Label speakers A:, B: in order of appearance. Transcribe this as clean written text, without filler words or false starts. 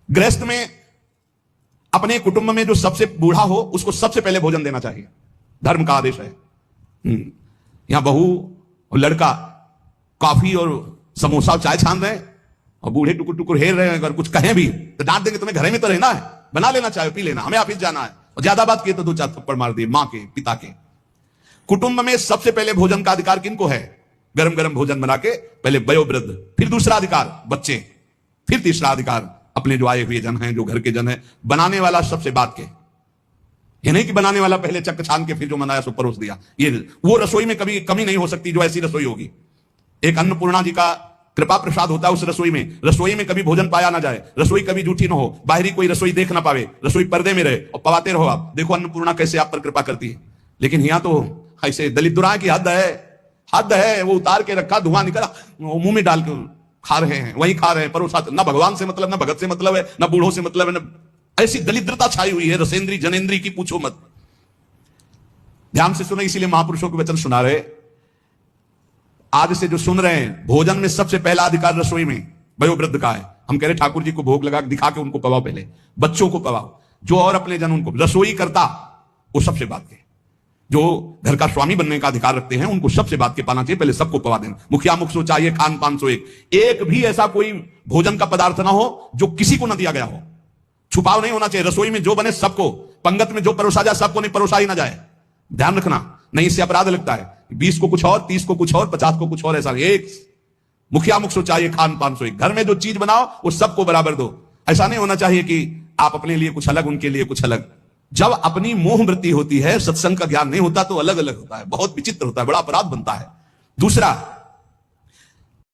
A: गृहस्थ में अपने कुटुंब में जो सबसे बूढ़ा हो उसको सबसे पहले भोजन देना चाहिए, धर्म का आदेश है। यहां बहू और लड़का कॉफी और समोसा और चाय छान रहे हैं और बूढ़े टुकुर टुकुर हेर रहे हैं, अगर कुछ कहें भी तो डांट देंगे, तुम्हें घर में तो रहना है, बना लेना चाहे पी लेना, हमें ऑफिस जाना है, और ज्यादा बात किए तो 2-4 थप्पड़ मार दिए मां के पिता के। कुटुंब में सबसे पहले भोजन का अधिकार किनको है? गरम गरम भोजन बना के पहले वयोवृद्ध, फिर दूसरा अधिकार बच्चे, फिर तीसरा अधिकार अपने जो आए हुए जन हैं, जो घर के जन हैं। बनाने वाला सबसे बात के, ये नहीं कि बनाने वाला पहले चक्क छान के फिर जो बनाया सो परोस दिया। ये वो रसोई में कभी कमी नहीं हो सकती जो ऐसी रसोई होगी। एक अन्नपूर्णा जी का कृपा प्रसाद होता है उस रसोई में कभी भोजन पाया ना जाए, रसोई कभी झूठी ना हो, बाहरी कोई रसोई देख ना पावे, रसोई पर्दे में रहे और पवाते रहो। आप देखो अन्नपूर्णा कैसे आप पर कृपा करती है। लेकिन यहां तो ऐसे दलित दुराए की हद है, वो उतार के रखा, धुआं निकला, मुंह में डाल के खा रहे हैं, वही खा रहे हैं, परोसा। ना भगवान से मतलब, ना भगत से मतलब है, ना बूढ़ों से मतलब है, ना, ऐसी दलिद्रता छाई हुई है रसेंद्री जनेन्द्री की, पूछो मत। ध्यान से सुनो, इसीलिए महापुरुषों के वचन सुना रहे। आज से जो सुन रहे हैं, भोजन में सबसे पहला अधिकार रसोई में वयोवृद्ध का है। हम कह रहे ठाकुर जी को भोग लगा दिखा के उनको पवाओ, पहले बच्चों को पवाओ, जो और अपने जन उनको। रसोई करता वो सबसे बात के, जो घर का स्वामी बनने का अधिकार रखते हैं उनको सबसे बात के पाना चाहिए, पहले सबको पवा देना। मुखिया मुख सो चाहिए, खान पान सो एक भी ऐसा कोई भोजन का पदार्थ ना हो जो किसी को ना दिया गया हो। छुपाव नहीं होना चाहिए। रसोई में जो बने सबको, पंगत में जो परोसा जाए सबको नहीं परोसा ही ना जाए, ध्यान रखना, नहीं इससे अपराध लगता है। 20 को कुछ और, 30 को कुछ और, 50 को कुछ और, ऐसा एक मुखिया मुख सो चाहिए, खान पान सो एक। घर में जो चीज बनाओ वो सबको बराबर दो। ऐसा नहीं होना चाहिए कि आप अपने लिए कुछ अलग, उनके लिए कुछ अलग। जब अपनी मोह वृत्ति होती है, सत्संग का ज्ञान नहीं होता तो अलग अलग होता है, बहुत विचित्र होता है, बड़ा अपराध बनता है। दूसरा,